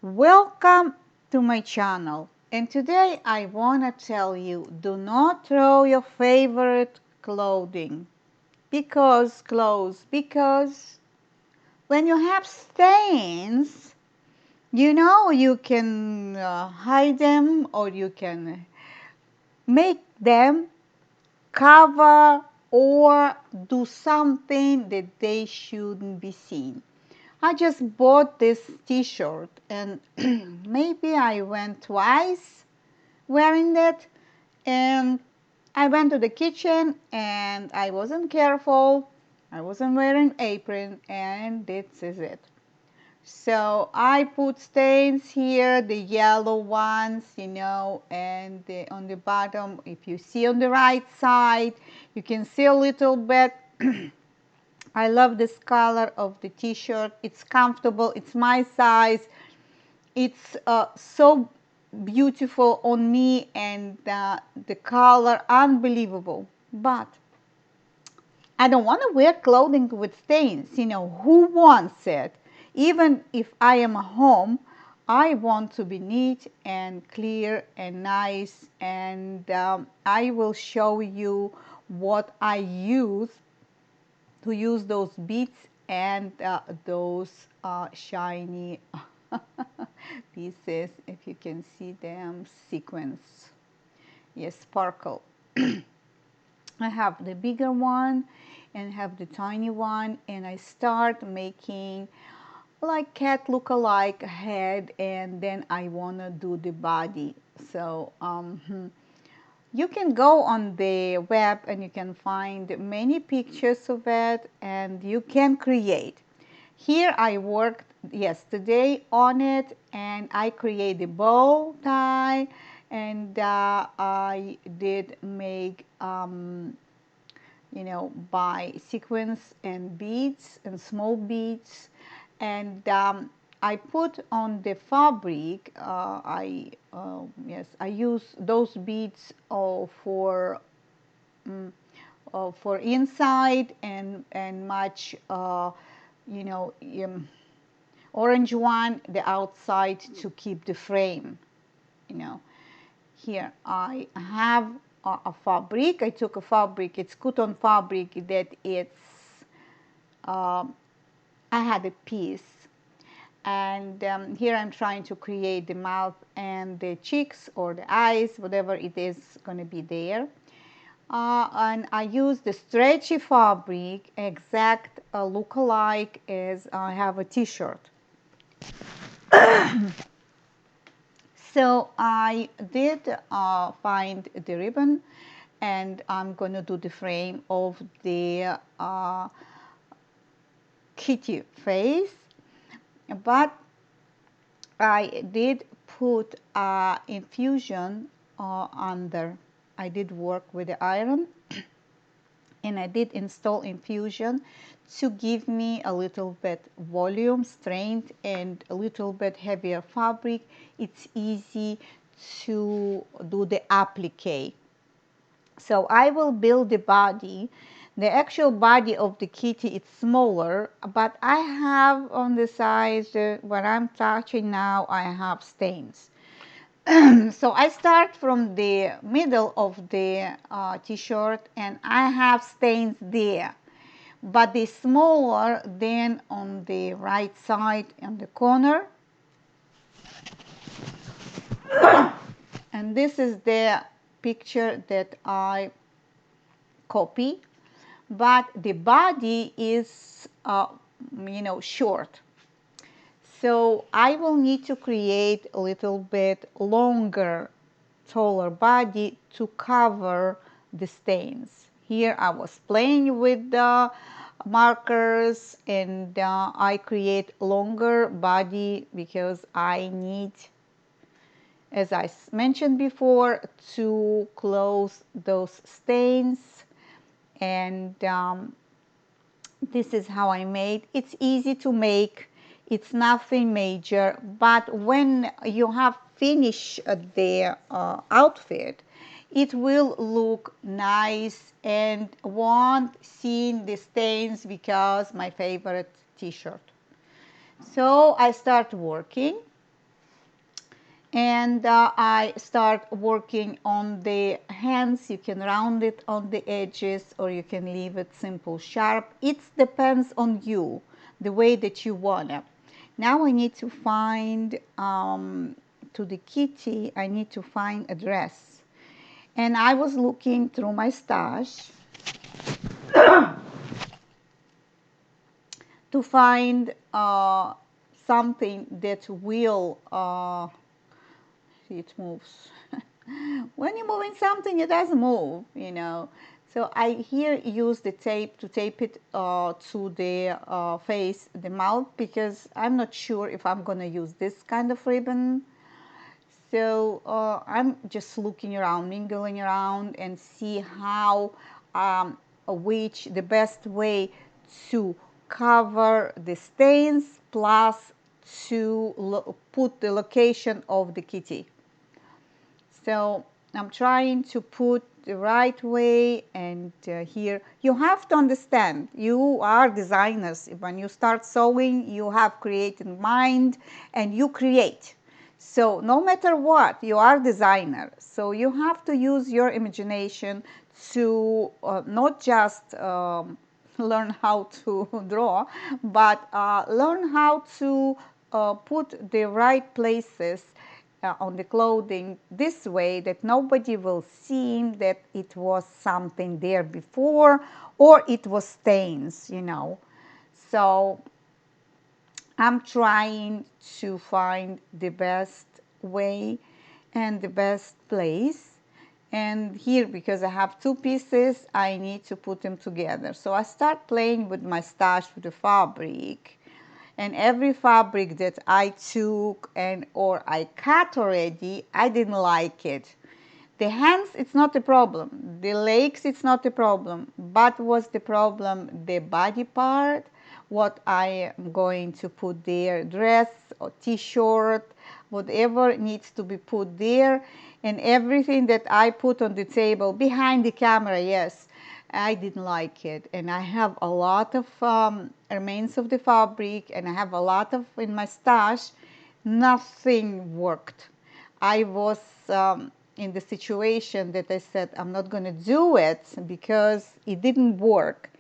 Welcome to my channel, and today I want to tell you, do not throw your favorite clothing because when you have stains, you can hide them, or you can make them cover or do something that they shouldn't be seen. I just bought this t-shirt, and maybe I went twice wearing it, and I went to the kitchen and I wasn't careful. I wasn't wearing apron, and this is it. So I put stains here, the yellow ones, and on the bottom, if you see on the right side, you can see a little bit. I love this color of the t-shirt. It's comfortable. It's my size. It's so beautiful on me, and the color unbelievable. But I don't want to wear clothing with stains. Who wants it? Even if I am at home, I want to be neat and clear and nice, and I will show you what I use to use those beads and those shiny pieces, if you can see them, sequins. Yes, sparkle. I have the bigger one and have the tiny one, and I start making like cat look-alike head, and then I want to do the body. So you can go on the web and you can find many pictures of it, and you can create. Here I worked yesterday on it, and I created a bow tie, and I did make by sequins and beads and small beads, and I put on the fabric. I use those beads for inside, and match orange one the outside to keep the frame. Here I have a fabric. I took a fabric. It's cotton fabric that uh, I had a piece, and here I'm trying to create the mouth and the cheeks or the eyes, whatever it is going to be there. And I use the stretchy fabric, exact look-alike as I have a t-shirt. So I did find the ribbon, and I'm going to do the frame of the kitty face, but I did put infusion under. I did work with the iron, and I did install infusion to give me a little bit volume, strength, and a little bit heavier fabric. It's easy to do the applique. So I will build the body. The actual body of the kitty is smaller, but I have on the sides where I'm touching now, I have stains. So I start from the middle of the t-shirt, and I have stains there, but they smaller than on the right side in the corner. And this is the picture that I copy, but the body is short. So I will need to create a little bit longer, taller body to cover the stains. Here I was playing with the markers, and I create longer body because I need, as I mentioned before, to close those stains. And this is how I made. It's easy to make. It's nothing major, but when you have finished the outfit, it will look nice and won't see the stains, because my favorite t-shirt. So I start working, and I start working on the hands. You can round it on the edges or you can leave it simple sharp. It depends on you, the way that you want it. Now I need to find, to the kitty, I need to find a dress. And I was looking through my stash to find something that will, see, it moves. When you're moving something, it doesn't move, you know. So I here use the tape to tape it to the face, the mouth, because I'm not sure if I'm gonna use this kind of ribbon. So I'm just looking around, mingling around, and see how, which the best way to cover the stains, plus to put the location of the kitty. So I'm trying to put the right way, and here you have to understand, you are designers. When you start sewing, you have creative mind and you create. So no matter what, you are designer. So you have to use your imagination to not just learn how to draw, but learn how to put the right places on the clothing this way that nobody will see that it was something there before or it was stains, you know. So I'm trying to find the best way and the best place. And here, because I have two pieces, I need to put them together. So I start playing with my stash with the fabric, and every fabric that I took and or I cut already, I didn't like it. The hands, it's not a problem. The legs, it's not a problem. But was the problem the body part? What I am going to put there, dress or t-shirt, whatever needs to be put there, and everything that I put on the table behind the camera, yes, I didn't like it. And I have a lot of remains of the fabric, and I have a lot of in my stash. Nothing worked. I was in the situation that I said I'm not going to do it because it didn't work.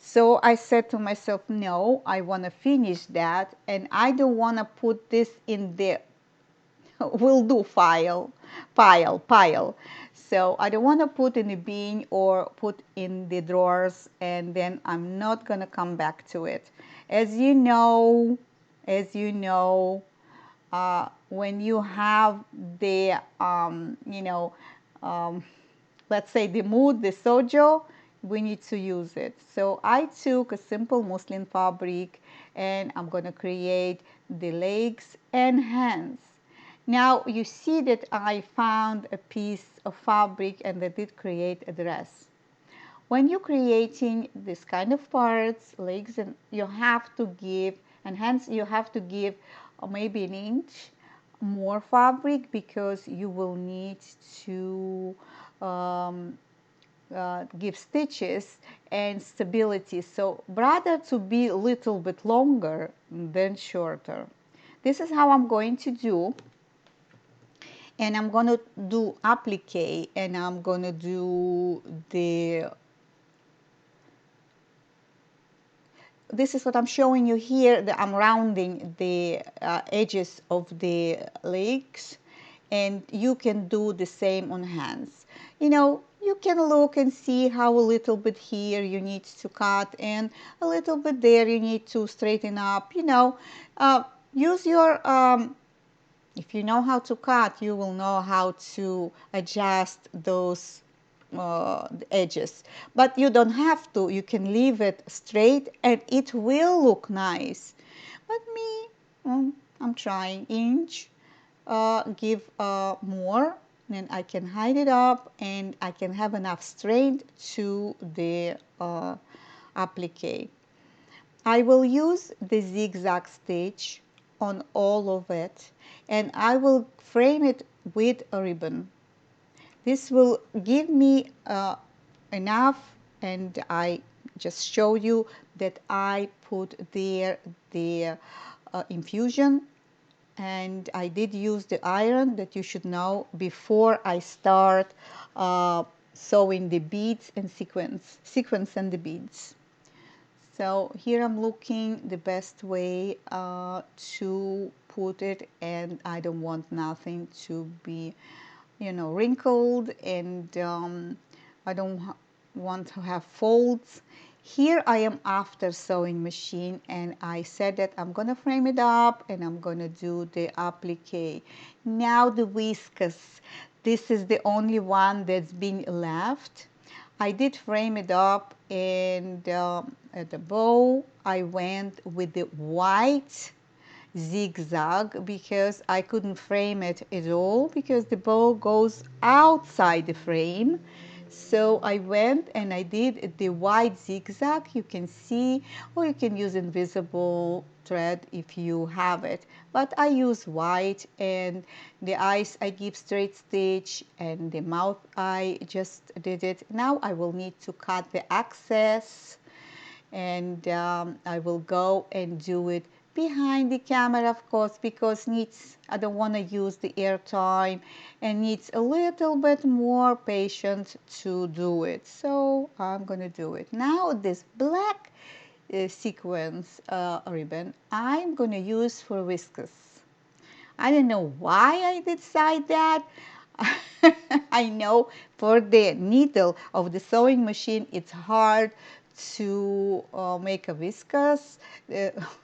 So I said to myself, no, I want to finish that, and I don't want to put this in the will do pile. So I don't want to put in the bin or put in the drawers, and then I'm not going to come back to it. As you know, as you know, when you have the, let's say the mood, the sojo, we need to use it. So I took a simple muslin fabric and I'm going to create the legs and hands. Now you see that I found a piece of fabric and I did create a dress. When you're creating this kind of parts, legs, and you have to give, and hands, you have to give maybe an inch more fabric because you will need to give stitches and stability. So rather to be a little bit longer than shorter. This is how I'm going to do. And I'm going to do applique, and I'm going to do the, this is what I'm showing you here, that I'm rounding the edges of the legs, and you can do the same on hands. You know, you can look and see how a little bit here you need to cut and a little bit there you need to straighten up, you know. Use your if you know how to cut, you will know how to adjust those edges. But you don't have to. You can leave it straight and it will look nice. But me, I'm trying inch, give more, then I can hide it up and I can have enough strength to the applique. I will use the zigzag stitch on all of it, and I will frame it with a ribbon. This will give me enough, and I just show you that I put there the infusion and I did use the iron, that you should know, before I start sewing the beads and sequence and the beads. So here I'm looking the best way to put it, and I don't want nothing to be, wrinkled, and I don't want to have folds. Here I am after sewing machine, and I said that I'm gonna frame it up and I'm gonna do the applique. Now the whiskers. This is the only one that's been left. I did frame it up, and at the bow I went with the white zigzag because I couldn't frame it at all because the bow goes outside the frame. So I went and I did the white zigzag, you can see, or you can use invisible thread if you have it, but I use white. And the eyes I give straight stitch, and the mouth I just did it. Now I will need to cut the excess, and I will go and do it behind the camera, of course, because I don't want to use the airtime, and needs a little bit more patience to do it. So I'm gonna do it now. This black sequence ribbon I'm gonna use for whiskers. I don't know why I decide that. I know for the needle of the sewing machine it's hard to make a viscose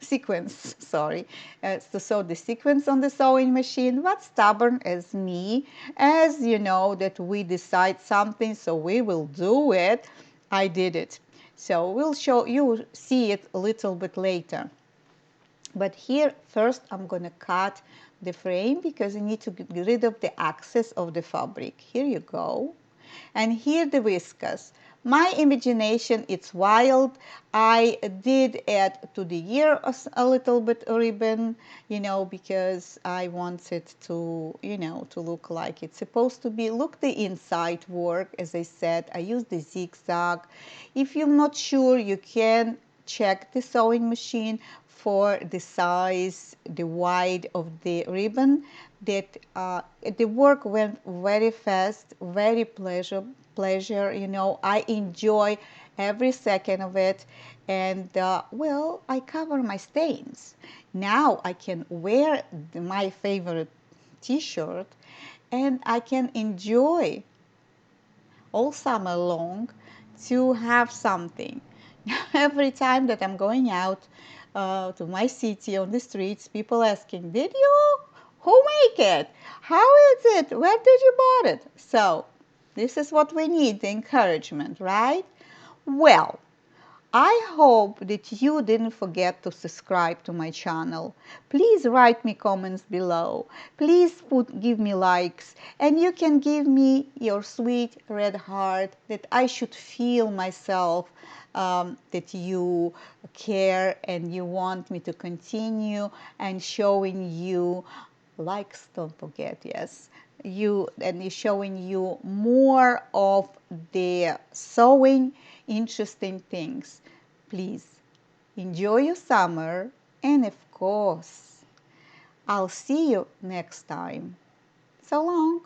sequence, sorry, to sew the sequence on the sewing machine. But stubborn as me, as you know, that we decide something, so we will do it. I did it. So we'll show you, see it a little bit later. But here first I'm going to cut the frame because I need to get rid of the excess of the fabric. Here you go. And here the whiskers. My imagination, it's wild. I did add to the ear a little bit ribbon, because I want it to, to look like it's supposed to be. Look, the inside work, as I said, I use the zigzag. If you're not sure, you can check the sewing machine for the size, the wide of the ribbon. That the work went very fast, very pleasure. I enjoy every second of it, and well, I cover my stains. Now I can wear my favorite t-shirt, and I can enjoy all summer long to have something. Every time that I'm going out to my city on the streets, people asking, did you? Who make it? How is it? Where did you bought it? So this is what we need, the encouragement, right? Well, I hope that you didn't forget to subscribe to my channel. Please write me comments below. Please give me likes, and you can give me your sweet red heart that I should feel myself that you care and you want me to continue and showing you likes, don't forget, yes, you, and showing you more of the sewing interesting things. Please enjoy your summer, and of course I'll see you next time. So long.